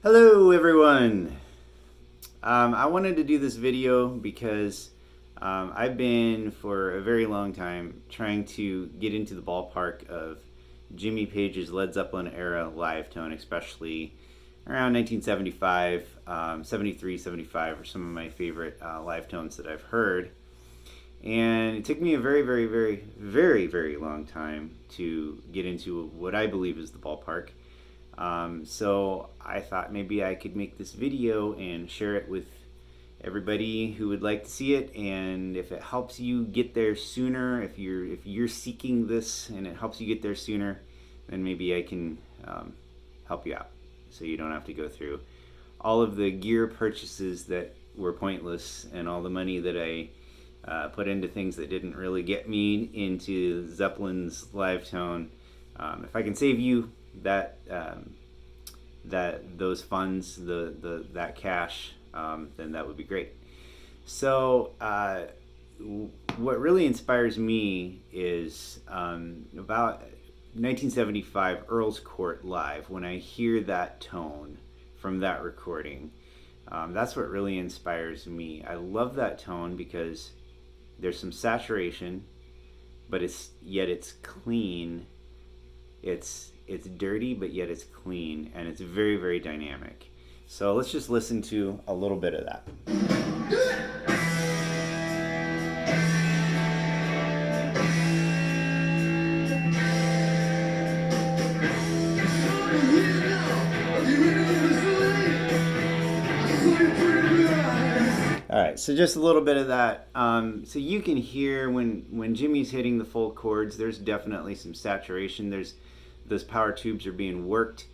Hello everyone! I wanted to do this video because I've been for a very long time trying to get into the ballpark of Jimmy Page's Led Zeppelin era live tone, especially around 1975, 73, 75 are some of my favorite live tones that I've heard. And it took me a very long time to get into what I believe is the ballpark. So I thought maybe I could make this video and share it with everybody who would like to see it, and if it helps you get there sooner, if you're seeking this and it helps you get there sooner, then maybe I can help you out so you don't have to go through all of the gear purchases that were pointless and all the money that I put into things that didn't really get me into Zeppelin's live tone. If I can save you those funds, that cash, then that would be great. So what really inspires me is about 1975 Earls Court live. When I hear that tone from that recording, that's what really inspires me. I love that tone because there's some saturation, but it's clean. It's dirty, but yet it's clean, and it's very dynamic. So let's just listen to a little bit of that. All right, so just a little bit of that. So you can hear when Jimmy's hitting the full chords, there's definitely some saturation. Those power tubes are being worked.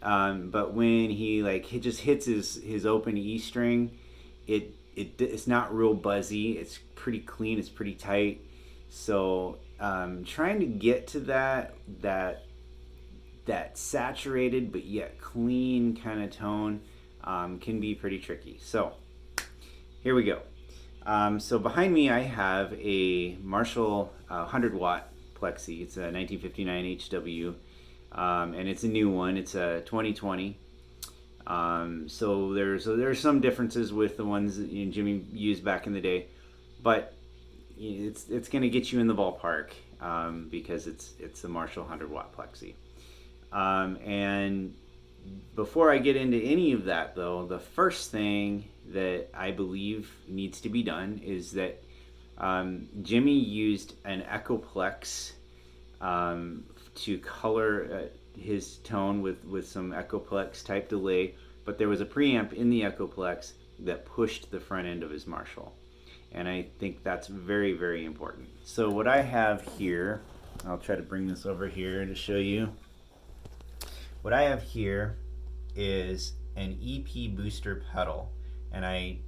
But when he just hits his open E string, it's not real buzzy. It's pretty clean. It's pretty tight. So trying to get to that saturated but yet clean kind of tone can be pretty tricky. So here we go. So behind me I have a Marshall 100 watt Plexi. It's a 1959 HW, and it's a new one. It's a 2020. So there's some differences with the ones that Jimmy used back in the day, but it's going to get you in the ballpark because it's a Marshall 100 watt Plexi. And before I get into any of that, though, the first thing that I believe needs to be done is that Jimmy used an Echoplex to color his tone with some Echoplex type delay, but there was a preamp in the Echoplex that pushed the front end of his Marshall, and I think that's very important. So what I have here, I'll try to bring this over here to show you. What I have here is an EP booster pedal, and I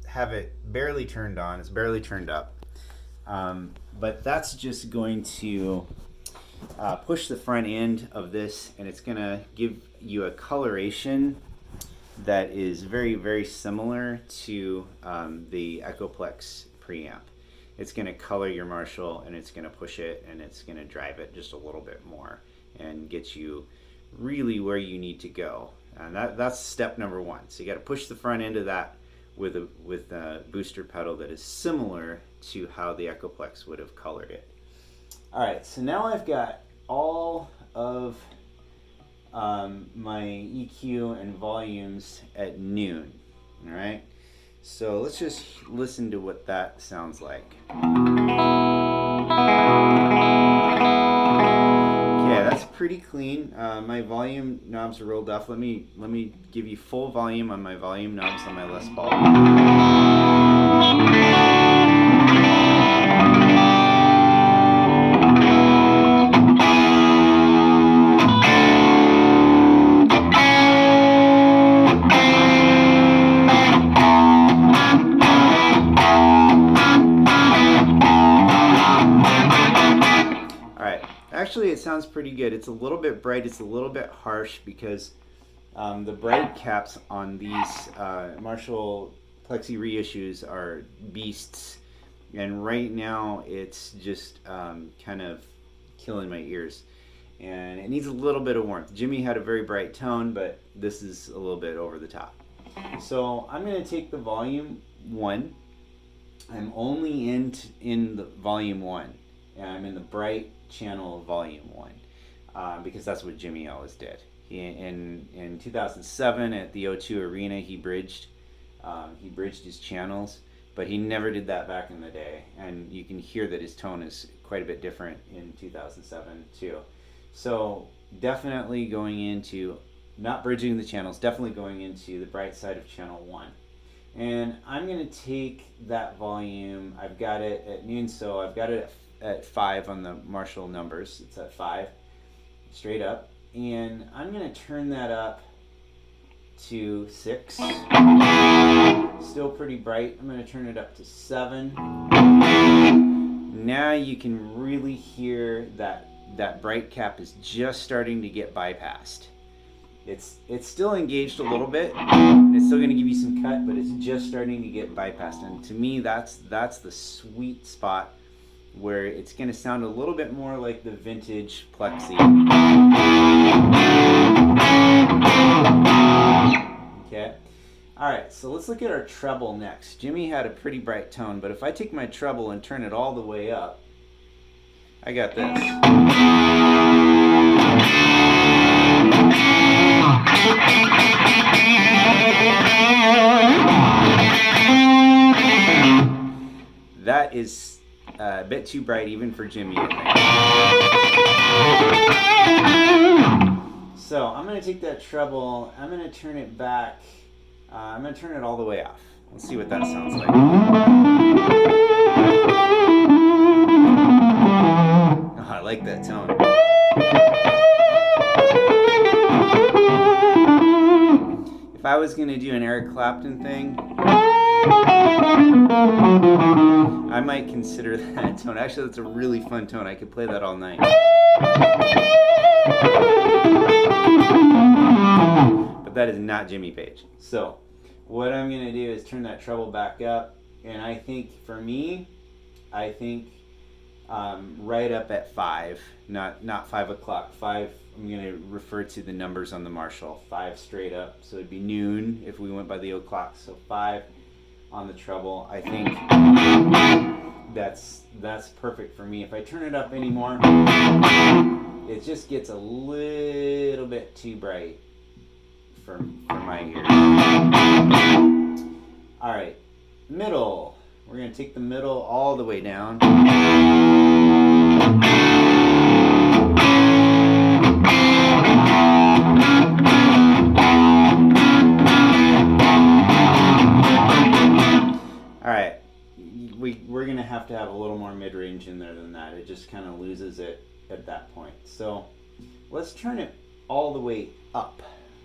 have it barely turned on. It's barely turned up, but that's just going to push the front end of this, and it's going to give you a coloration that is very similar to the Echoplex preamp. It's going to color your Marshall, and it's going to push it, and it's going to drive it just a little bit more and get you really where you need to go. And that's step number one. So you got to push the front end of that with a booster pedal that is similar to how the Echoplex would have colored it. All right, so now I've got all of my EQ and volumes at noon. All right, so let's just listen to what that sounds like. Yeah, that's pretty clean. My volume knobs are rolled off. Let me give you full volume on my volume knobs on my Les Paul. Actually, it sounds pretty good. It's a little bit bright. It's a little bit harsh because the bright caps on these Marshall Plexi reissues are beasts, and right now it's just kind of killing my ears. and it needs a little bit of warmth. Jimmy had a very bright tone, but this is a little bit over the top. So I'm going to take the volume 1. I'm only in the volume 1, and I'm in the bright channel of volume 1, because that's what Jimmy always did. In 2007 at the O2 Arena, he bridged his channels, but he never did that back in the day, and you can hear that his tone is quite a bit different in 2007 too. So definitely going into not bridging the channels, definitely going into the bright side of channel 1. And I'm going to take that volume, I've got it at noon, so I've got it at 5 on the Marshall numbers. It's at 5 straight up, and I'm going to turn that up to 6. Still pretty bright. I'm going to turn it up to 7. Now you can really hear that bright cap is just starting to get bypassed. It's still engaged a little bit, and it's still going to give you some cut, but it's just starting to get bypassed. And to me, that's the sweet spot where it's going to sound a little bit more like the vintage Plexi. Okay. All right, so let's look at our treble next. Jimmy had a pretty bright tone, but if I take my treble and turn it all the way up, I got this. That is a bit too bright even for Jimmy, I think. So I'm going to take that treble, I'm going to turn it back, I'm going to turn it all the way off. Let's see what that sounds like. Oh, I like that tone. If I was going to do an Eric Clapton thing, I might consider that tone. Actually, that's a really fun tone. I could play that all night. But that is not Jimmy Page. So what I'm going to do is turn that treble back up. And I think, for me, right up at 5, not 5 o'clock. 5, I'm going to refer to the numbers on the Marshall. 5 straight up. So it'd be noon if we went by the o'clock. So 5 on the treble. I think that's perfect for me. If I turn it up anymore, it just gets a little bit too bright for my ears. All right, middle. We're going to take the middle all the way down. Alright, we're going to have a little more mid-range in there than that. It just kind of loses it at that point. So let's turn it all the way up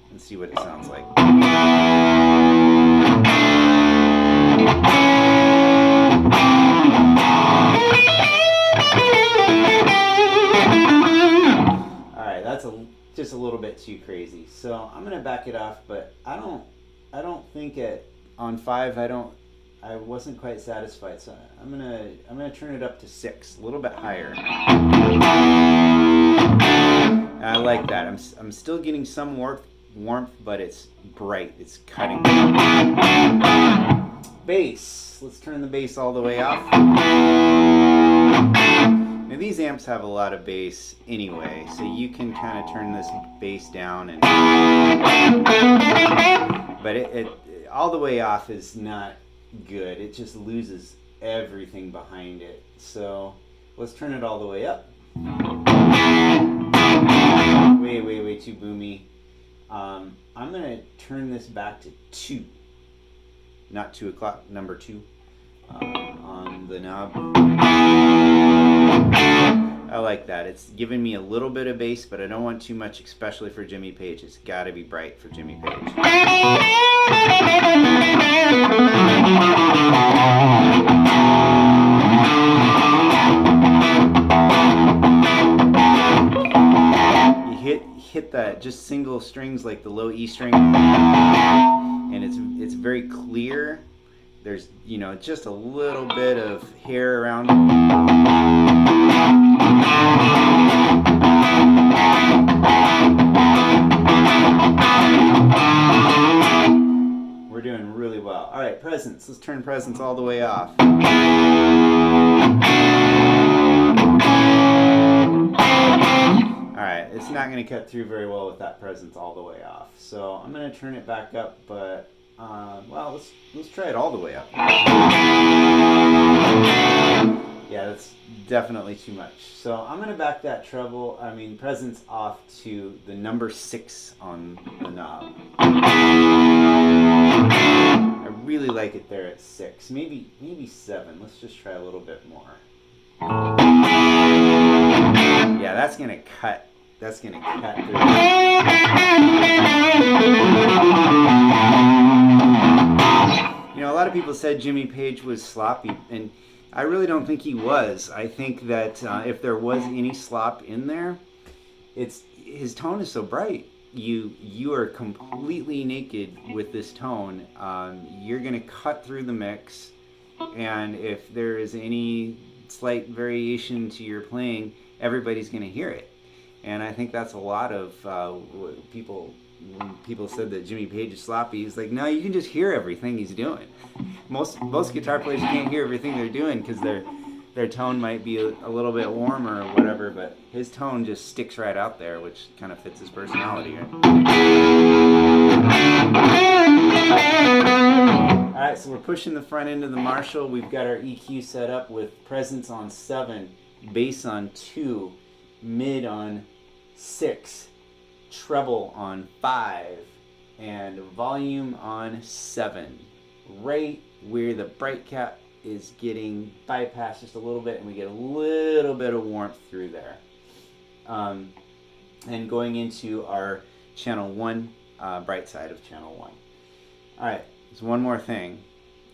and see what it sounds like. Alright, that's just a little bit too crazy. So I'm going to back it off, but I don't think on 5 I wasn't quite satisfied, so I'm gonna turn it up to 6, a little bit higher. I like that. I'm still getting some warmth, but it's bright. It's cutting. Bass. Let's turn the bass all the way off. Now these amps have a lot of bass anyway, so you can kind of turn this bass down, but it all the way off is not good. It just loses everything behind it. So let's turn it all the way up. Way too boomy. I'm gonna turn this back to 2, not 2 o'clock, number 2 on the knob. I like that. It's giving me a little bit of bass, but I don't want too much, especially for Jimmy Page. It's got to be bright for Jimmy Page. You hit that just single strings like the low E string, and it's very clear. There's just a little bit of hair around it. We're doing really well. All right, presence. Let's turn presence all the way off. All right, it's not going to cut through very well with that presence all the way off. So I'm going to turn it back up, but well, let's try it all the way up. Yeah, that's definitely too much. So I'm going to back that presence off to the number 6 on the knob. I really like it there at 6, maybe 7. Let's just try a little bit more. Yeah, that's gonna cut. That's gonna cut through. You know, a lot of people said Jimmy Page was sloppy, and I really don't think he was. I think that if there was any slop in there, his tone is so bright. You are completely naked with this tone. You're gonna cut through the mix, and if there is any slight variation to your playing, everybody's gonna hear it. And I think that's a lot of people. When people said that Jimmy Page is sloppy, he's like, no, you can just hear everything he's doing. Most guitar players can't hear everything they're doing because their tone might be a little bit warmer or whatever, but his tone just sticks right out there, which kind of fits his personality. Right? All right, so we're pushing the front end of the Marshall. We've got our EQ set up with presence on 7, bass on 2, mid on 6, treble on 5, and volume on 7. Right where the bright cap is getting bypassed just a little bit, and we get a little bit of warmth through there. And going into our channel 1, bright side of channel 1. All right, there's one more thing.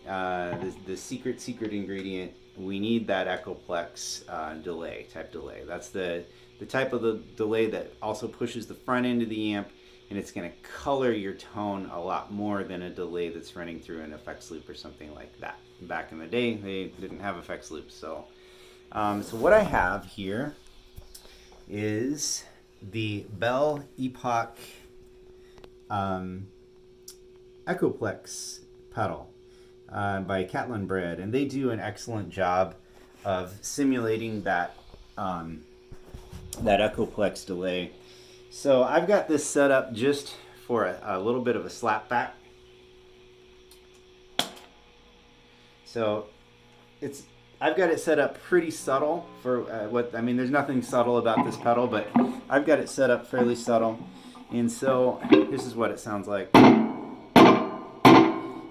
The secret ingredient, we need that Echoplex type delay. That's the type of the delay that also pushes the front end of the amp, and it's going to color your tone a lot more than a delay that's running through an effects loop or something like that. Back in the day, they didn't have effects loops. So what I have here is the Bell Epoch Echoplex pedal by Catlin Bread, and they do an excellent job of simulating that Echoplex delay. So I've got this set up just for a little bit of a slap back. So I've got it set up pretty subtle for there's nothing subtle about this pedal, but I've got it set up fairly subtle. And so this is what it sounds like.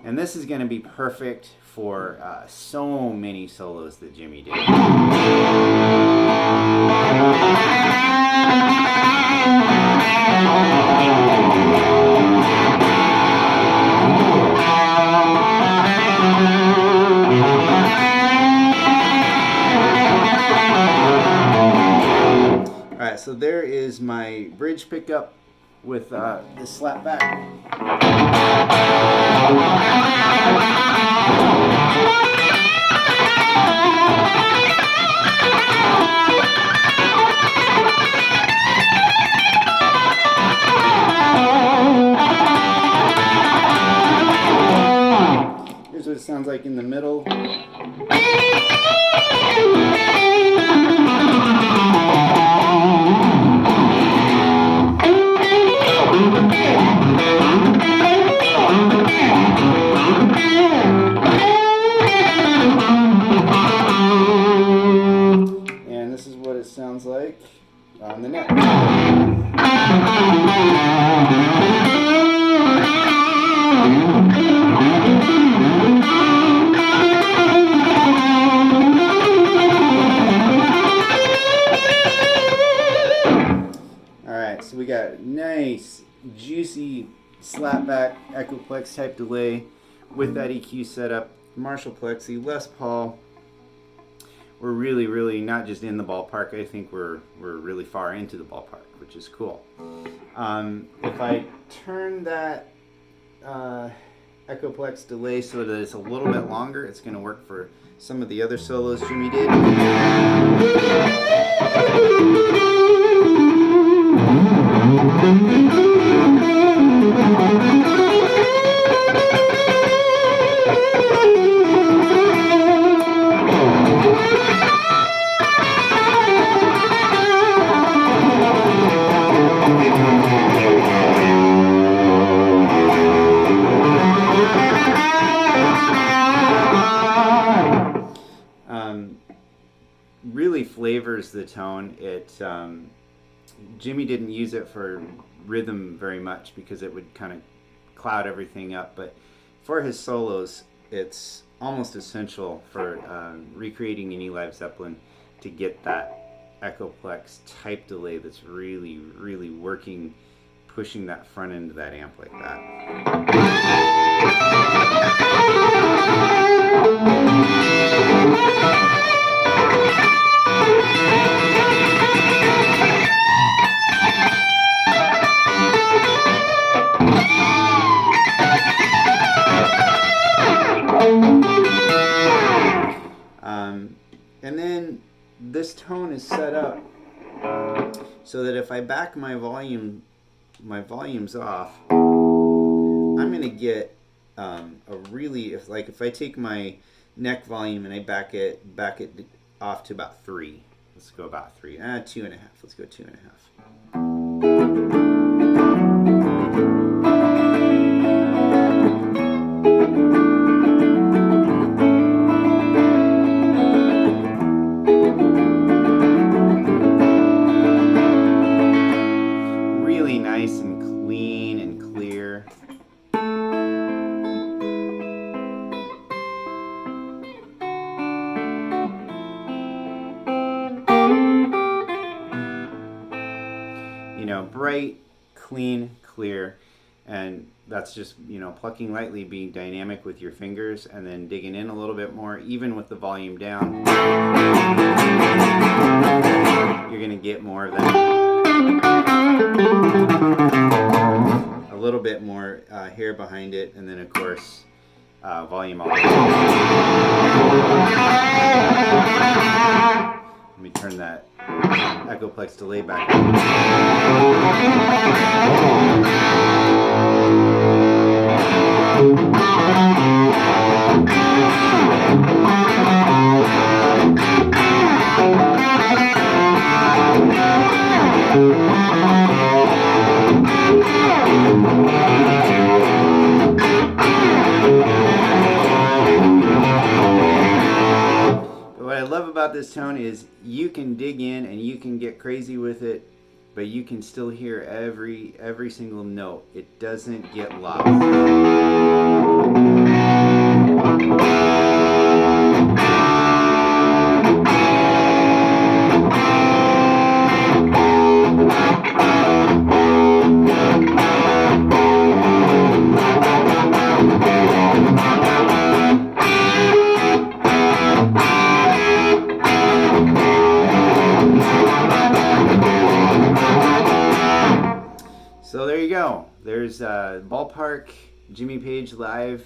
And this is going to be perfect for so many solos that Jimmy did. Alright, so there is my bridge pickup with this slap back. Here's what it sounds like in the middle. And this is what it sounds like on the neck. Alright, so we got nice, juicy slapback Echoplex type delay with that EQ setup. Marshall Plexi, Les Paul. We're really not just in the ballpark. I think we're really far into the ballpark, which is cool. If I turn that Echoplex delay so that it's a little bit longer, it's going to work for some of the other solos Jimmy did. covers the tone. Jimmy didn't use it for rhythm very much because it would kind of cloud everything up, but for his solos, it's almost essential for recreating any live Zeppelin to get that Echoplex type delay that's really, really working, pushing that front end of that amp like that. And then this tone is set up so that if I back my volumes off, I'm gonna get a really, if I take my neck volume and I back it off to about 3. Let's go about 3. 2.5. Let's go 2.5. Really nice and clean and clear. You know, bright, clean, clear, and that's just, you know, plucking lightly, being dynamic with your fingers, and then digging in a little bit more, even with the volume down. You're going to get more of that. A little bit more hair behind it, and then of course volume all the way. Let me turn that Echoplex delay back on. What I love about this tone is you can dig in and you can get crazy with it, but you can still hear every single note. It doesn't get lost. So there you go. There's Ballpark Jimmy Page live.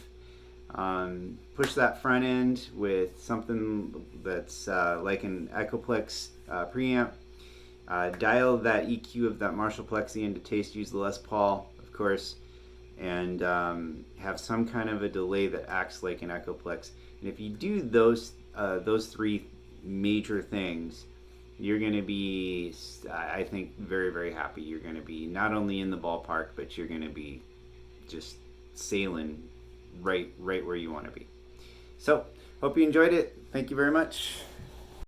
Push that front end with something that's like an Echoplex preamp. Dial that EQ of that Marshall Plexi into taste. Use the Les Paul, of course, and have some kind of a delay that acts like an Echoplex. And if you do those 3 major things, you're going to be, I think, very, very happy. You're going to be not only in the ballpark, but you're going to be just sailing right where you want to be. So, hope you enjoyed it. Thank you very much.